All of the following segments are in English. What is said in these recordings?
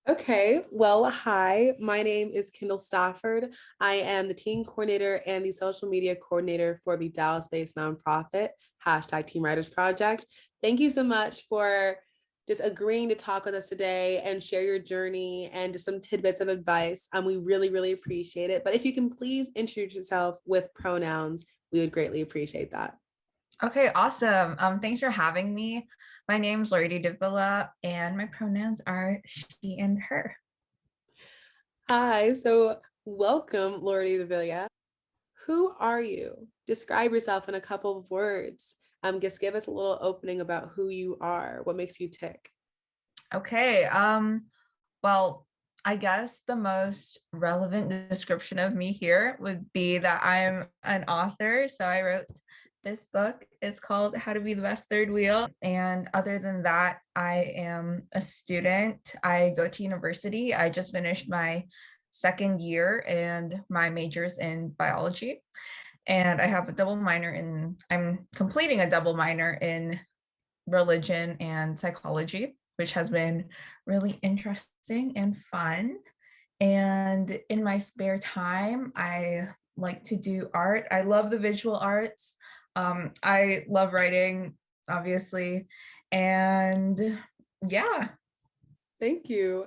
Okay, well, hi, my name is Kendall Stafford. I am the team coordinator and the social media coordinator for the Dallas-based nonprofit #Team Writers Project. Thank you so much for just agreeing to talk with us today and share your journey and just some tidbits of advice. We really, really appreciate it. But if you can please introduce yourself with pronouns, we would greatly appreciate that. Okay, awesome. Thanks for having me. My name's Loridee De Villa, and my pronouns are she and her. Hi, so welcome, Loridee De Villa. Who are you? Describe yourself in a couple of words. Just give us a little opening about who you are. What makes you tick? Okay, well, I guess the most relevant description of me here would be that I'm an author. So I wrote this book. It's called How to Be the Best Third Wheel. And other than that, I am a student. I go to university. I just finished my second year and my major's in biology. And I have a double minor in, I'm completing a double minor in religion and psychology, which has been really interesting and fun. And in my spare time, I like to do art. I love the visual arts. I love writing, obviously. And yeah. Thank you.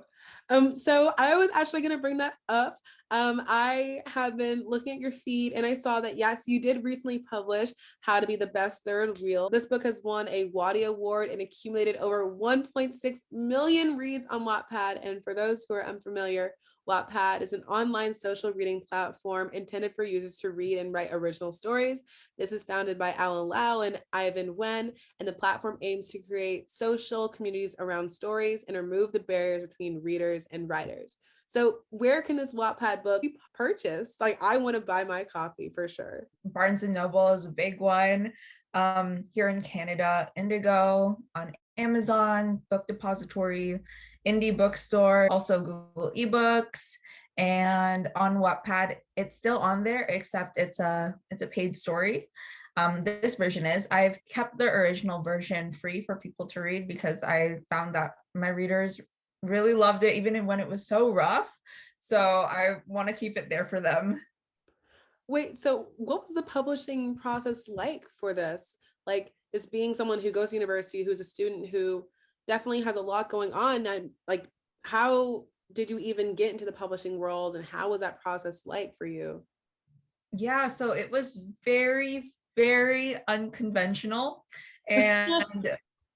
So I was actually going to bring that up. I have been looking at your feed and I saw that, yes, you did recently publish How to Be the Best Third Wheel. This book has won a Wattpad Award and accumulated over 1.6 million reads on Wattpad. And for those who are unfamiliar, Wattpad is an online social reading platform intended for users to read and write original stories. This is founded by Alan Lau and Yuen, and the platform aims to create social communities around stories and remove the barriers between readers and writers. So where can this Wattpad book be purchased? Like, I want to buy my copy for sure. Barnes and Noble is a big one. Here in Canada, Indigo, on Amazon, Book Depository, Indie Bookstore, also Google eBooks, and on Wattpad. It's still on there, except it's a paid story. This version is. I've kept the original version free for people to read because I found that my readers really loved it, even when it was so rough. So I want to keep it there for them. Wait, so what was the publishing process like for this? Like, this being someone who goes to university, who's a student who definitely has a lot going on, and like, how did you even get into the publishing world, and how was that process like for you? Yeah, so it was very, very unconventional and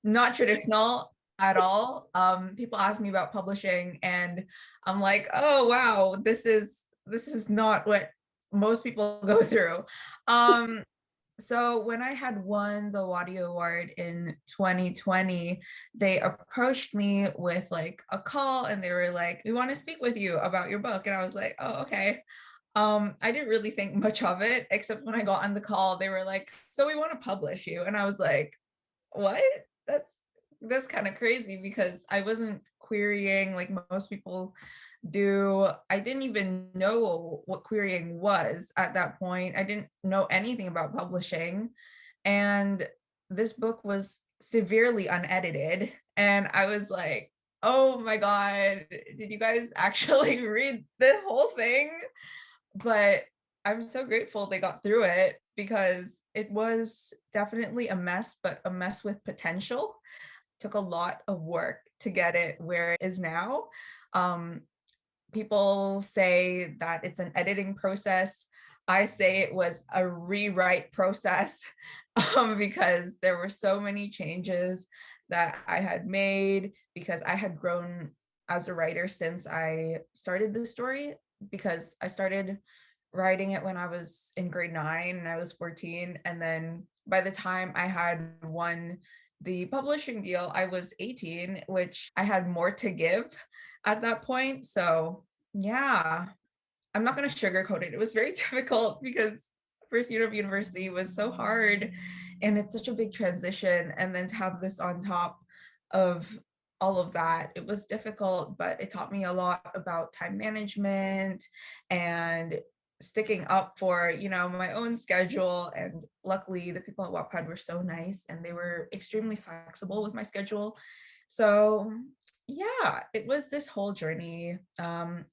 not traditional at all. People ask me about publishing, and I'm like, oh wow, this is not what most people go through. Um, so when I had won the Wattpad Award in 2020, they approached me with like a call and they were like, we want to speak with you about your book. And I was like, oh, okay. I didn't really think much of it, except when I got on the call, they were like, so we want to publish you. And I was like, what? That's that's kind of crazy because I wasn't querying like most people do. I didn't even know what querying was at that point. I didn't know anything about publishing. And this book was severely unedited. And I was like, oh my God, did you guys actually read the whole thing? But I'm so grateful they got through it because it was definitely a mess, but a mess with potential. Took a lot of work to get it where it is now. Um, People say that it's an editing process. I say it was a rewrite process because there were so many changes that I had made because I had grown as a writer since I started the story because I started writing it when I was in grade 9 and I was 14. And then by the time I had won the publishing deal, I was 18, which I had more to give at that point. So, yeah, I'm not going to sugarcoat it. It was very difficult because first year of university was so hard and it's such a big transition. And then to have this on top of all of that, it was difficult, but it taught me a lot about time management and sticking up for, my own schedule. And luckily the people at Wattpad were so nice and they were extremely flexible with my schedule. So Yeah, it was this whole journey.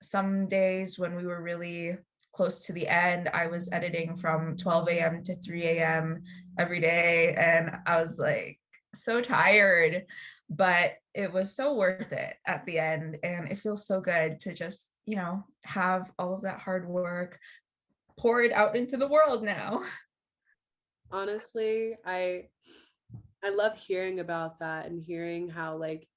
Some days when we were really close to the end, I was editing from 12 a.m. to 3 a.m. every day, and I was like so tired, but it was so worth it at the end. And it feels so good to just, have all of that hard work poured out into the world now. Honestly, I love hearing about that and hearing how like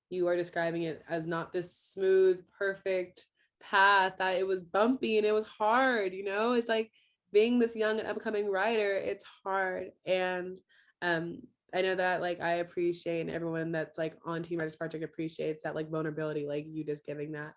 you are describing it as not this smooth, perfect path, that it was bumpy and it was hard, It's like being this young and upcoming writer, it's hard. And um I know that like I appreciate, and everyone that's like on Team Writers Project appreciates that like vulnerability, like you just giving that.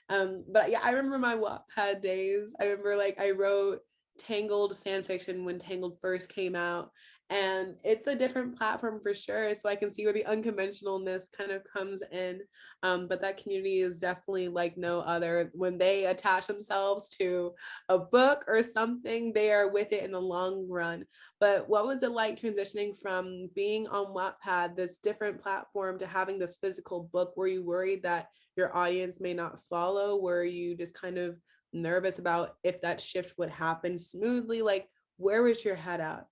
But yeah, I remember my Wattpad days. I remember like I wrote Tangled fan fiction when Tangled first came out, and it's a different platform for sure, so I can see where the unconventionalness kind of comes in. But that community is definitely like no other. When they attach themselves to a book or something, they are with it in the long run. But what was it like transitioning from being on Wattpad, this different platform, to having this physical book? Were you worried that your audience may not follow? Were you just kind of nervous about if that shift would happen smoothly? Like, where was your head at?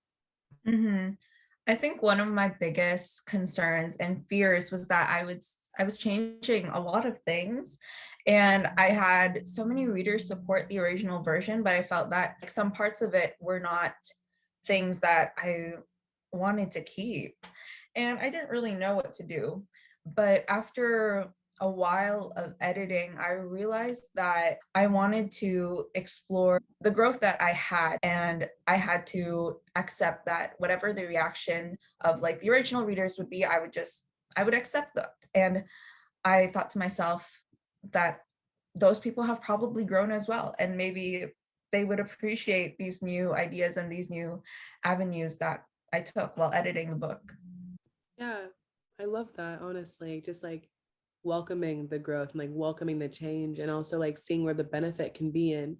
hmm I think one of my biggest concerns and fears was that I was changing a lot of things, and I had so many readers support the original version, but I felt that like, some parts of it were not things that I wanted to keep, and I didn't really know what to do. But after a while of editing, I realized that I wanted to explore the growth that I had, and I had to accept that whatever the reaction of like the original readers would be, I would accept that. And I thought to myself that those people have probably grown as well, and maybe they would appreciate these new ideas and these new avenues that I took while editing the book. Yeah, I love that, honestly. Just like welcoming the growth and like welcoming the change, and also like seeing where the benefit can be in.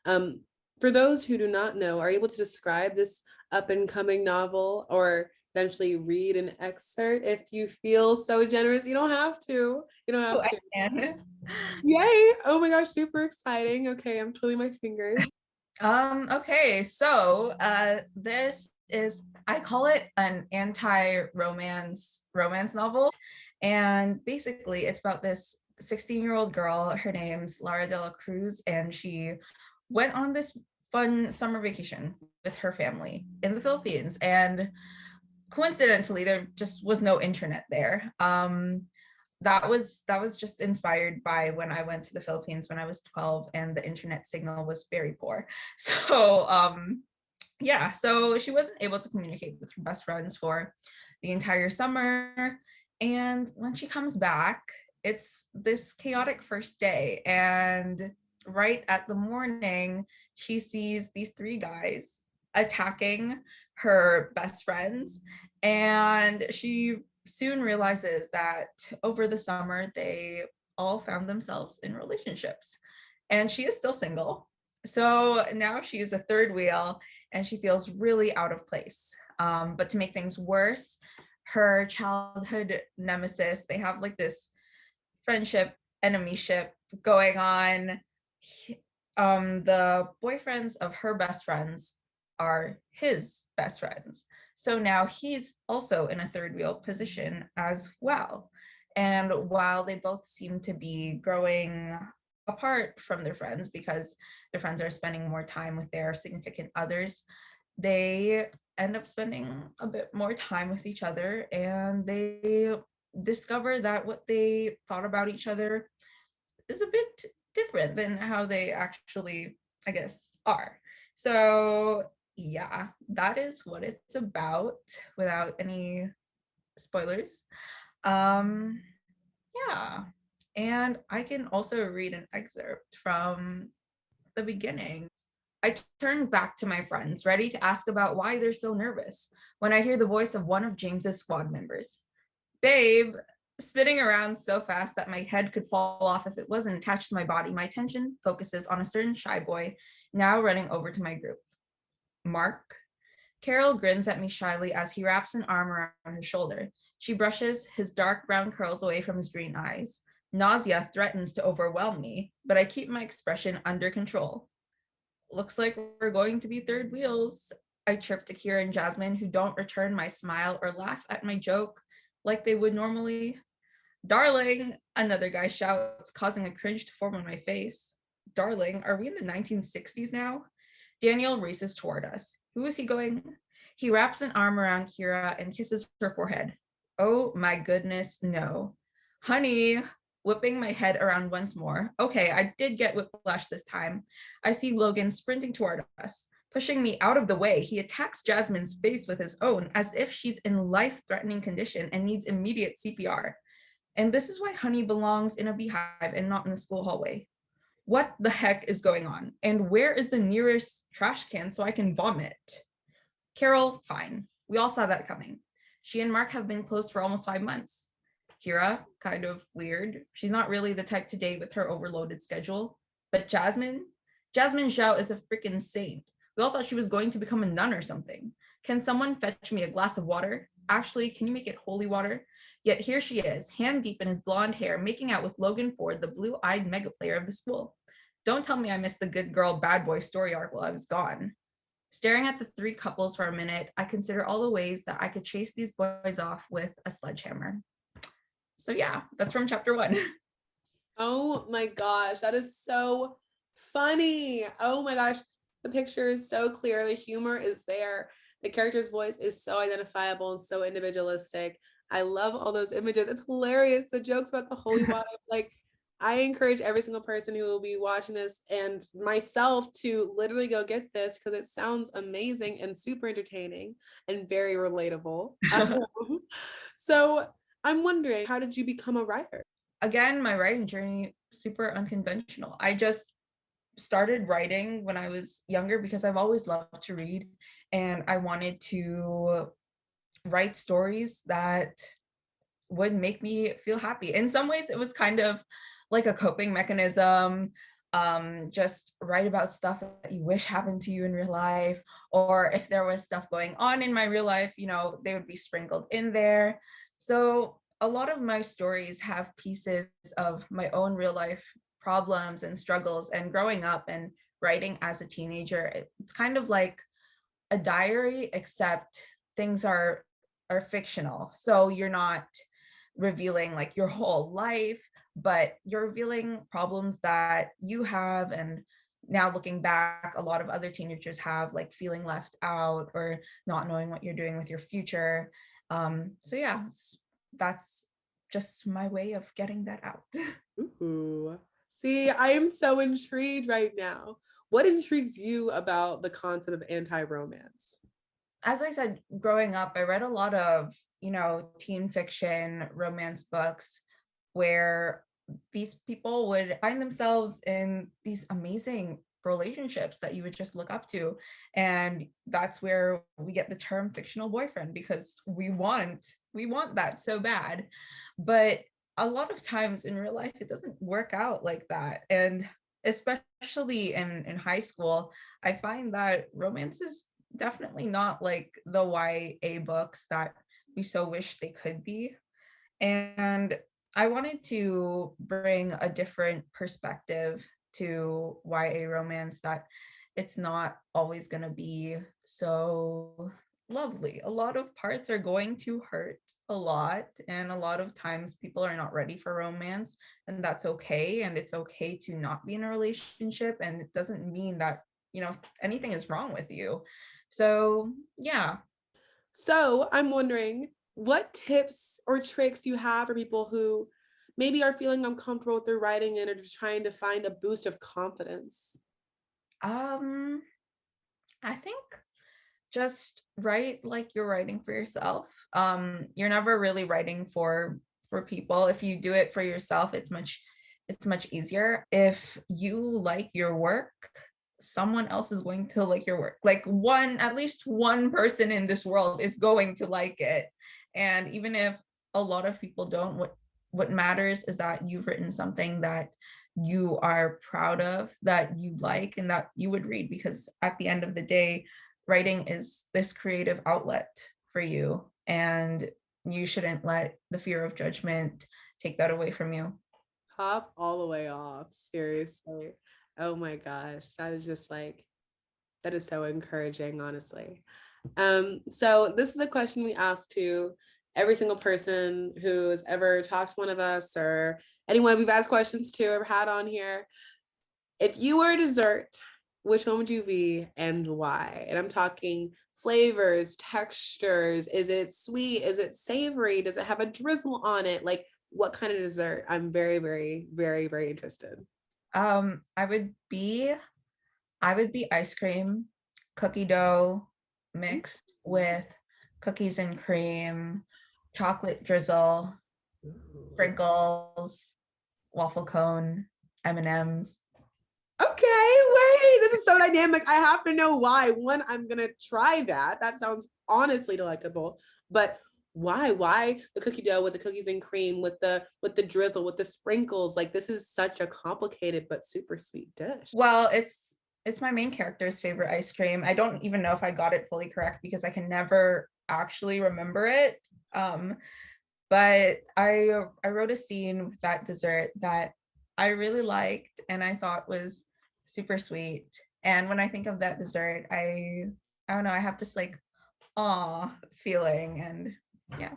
Um, for those who do not know, are you able to describe this up and coming novel, or eventually read an excerpt if you feel so generous? You don't have to. You don't Oh, have I to. can. Yay. Oh my gosh, super exciting. Okay, I'm twiddling my fingers. Okay, so this is, I call it an anti-romance novel. And basically it's about this 16-year-old girl. Her name's Lara de la Cruz, and she went on this fun summer vacation with her family in the Philippines. And coincidentally, there just was no internet there. That was just inspired by when I went to the Philippines when I was 12, and the internet signal was very poor. So yeah, so she wasn't able to communicate with her best friends for the entire summer. And when she comes back, it's this chaotic first day. And right at the morning, she sees these three guys attacking her best friends. And she soon realizes that over the summer, they all found themselves in relationships. And she is still single. So now she is a third wheel, and she feels really out of place. But to make things worse, her childhood nemesis, they have like this friendship, enemyship going on. The boyfriends of her best friends are his best friends. So now he's also in a third wheel position as well. And while they both seem to be growing apart from their friends because their friends are spending more time with their significant others, they end up spending a bit more time with each other, and they discover that what they thought about each other is a bit different than how they actually, I guess, are. So yeah, that is what it's about without any spoilers. Um, yeah. And I can also read an excerpt from the beginning. I turn back to my friends, ready to ask about why they're so nervous, when I hear the voice of one of James's squad members. Babe, spinning around so fast that my head could fall off if it wasn't attached to my body, my attention focuses on a certain shy boy now running over to my group. Mark. Carol grins at me shyly as he wraps an arm around her shoulder. She brushes his dark brown curls away from his green eyes. Nausea threatens to overwhelm me, but I keep my expression under control. Looks like we're going to be third wheels, I chirp to Kira and Jasmine, who don't return my smile or laugh at my joke like they would normally. Darling, another guy shouts, causing a cringe to form on my face. Darling, are we in the 1960s now? Daniel races toward us. Who is he going? He wraps an arm around Kira and kisses her forehead. Oh my goodness, no. Honey, whipping my head around once more. Okay, I did get whiplash this time. I see Logan sprinting toward us. Pushing me out of the way, he attacks Jasmine's face with his own as if she's in life-threatening condition and needs immediate CPR. And this is why Honey belongs in a beehive and not in the school hallway. What the heck is going on? And where is the nearest trash can so I can vomit? Carol, fine. We all saw that coming. She and Mark have been close for almost 5 months. Kira, kind of weird. She's not really the type to date with her overloaded schedule. But Jasmine Zhao is a freaking saint. We all thought she was going to become a nun or something. Can someone fetch me a glass of water? Actually, can you make it holy water? Yet here she is, hand deep in his blonde hair, making out with Logan Ford, the blue-eyed mega player of the school. Don't tell me I missed the good girl, bad boy story arc while I was gone. Staring at the three couples for a minute, I consider all the ways that I could chase these boys off with a sledgehammer. So yeah, that's from chapter 1. Oh my gosh, that is so funny. Oh my gosh, the picture is so clear. The humor is there. The character's voice is so identifiable and so individualistic. I love all those images. It's hilarious. The jokes about the holy water. Like, I encourage every single person who will be watching this and myself to literally go get this because it sounds amazing and super entertaining and very relatable. So I'm wondering, how did you become a writer? Again, my writing journey, super unconventional. I just started writing when I was younger because I've always loved to read and I wanted to write stories that would make me feel happy. In some ways, it was kind of like a coping mechanism. Just write about stuff that you wish happened to you in real life, or if there was stuff going on in my real life, they would be sprinkled in there. So a lot of my stories have pieces of my own real life problems and struggles and growing up and writing as a teenager. It's kind of like a diary, except things are fictional. So you're not revealing like your whole life, but you're revealing problems that you have. And now looking back, a lot of other teenagers have, like feeling left out or not knowing what you're doing with your future. So yeah, that's just my way of getting that out. Ooh. See, I am so intrigued right now. What intrigues you about the concept of anti-romance? As I said, growing up, I read a lot of, teen fiction, romance books where these people would find themselves in these amazing relationships that you would just look up to. And that's where we get the term fictional boyfriend, because we want that so bad. But a lot of times in real life, it doesn't work out like that. And especially in high school, I find that romance is definitely not like the YA books that we so wish they could be. And I wanted to bring a different perspective to YA romance, that it's not always going to be so lovely. A lot of parts are going to hurt a lot, and a lot of times people are not ready for romance, and that's okay. And it's okay to not be in a relationship, and it doesn't mean that anything is wrong with you. So yeah. So I'm wondering, what tips or tricks do you have for people who maybe are feeling uncomfortable with their writing and are just trying to find a boost of confidence? um I think just write like you're writing for yourself. You're never really writing for people. If you do it for yourself, it's much easier. If you like your work, someone else is going to like your work. Like at least one person in this world is going to like it. And even if a lot of people don't, what matters is that you've written something that you are proud of, that you like, and that you would read, because at the end of the day, writing is this creative outlet for you, and you shouldn't let the fear of judgment take that away from you. Pop all the way off. Seriously. Oh my gosh. That is just like, that is so encouraging, honestly. So this is a question we ask to every single person who has ever talked to one of us or anyone we've asked questions to or had on here. If you were a dessert, which one would you be and why? And I'm talking flavors, textures. Is it sweet? Is it savory? Does it have a drizzle on it? Like, what kind of dessert? I'm very, very, very, very interested. Um, I would be I would be ice cream, cookie dough mixed with cookies and cream, chocolate drizzle, sprinkles, waffle cone, M&Ms. Okay, wait, this is so dynamic. I have to know why. One, I'm gonna try that. That sounds honestly delectable. But why? Why the cookie dough with the cookies and cream, with the drizzle, with the sprinkles? Like this is such a complicated but super sweet dish. Well, it's my main character's favorite ice cream. I don't even know if I got it fully correct because I can never actually remember it. But I wrote a scene with that dessert that I really liked and I thought was super sweet. And when I think of that dessert, I don't know, I have this like awe feeling, and yeah.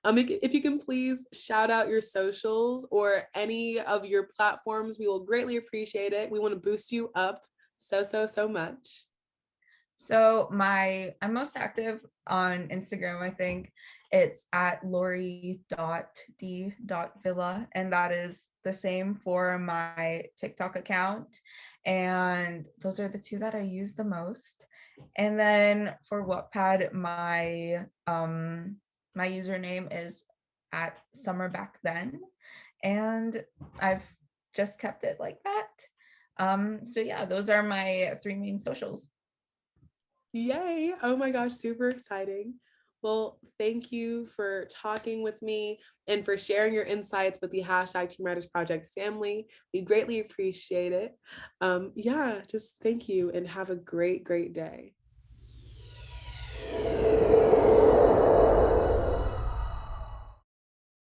If you can please shout out your socials or any of your platforms, we will greatly appreciate it. We want to boost you up so, so, so much. So I'm most active on Instagram, I think. It's at Loridee.De.Villa, and that is the same for my TikTok account. And those are the two that I use the most. And then for Wattpad, my username is at summer back then. And I've just kept it like that. So yeah, those are my three main socials. Yay. Oh my gosh, super exciting. Well, thank you for talking with me and for sharing your insights with the hashtag Team Writers Project family. We greatly appreciate it. Yeah, just thank you and have a great, great day.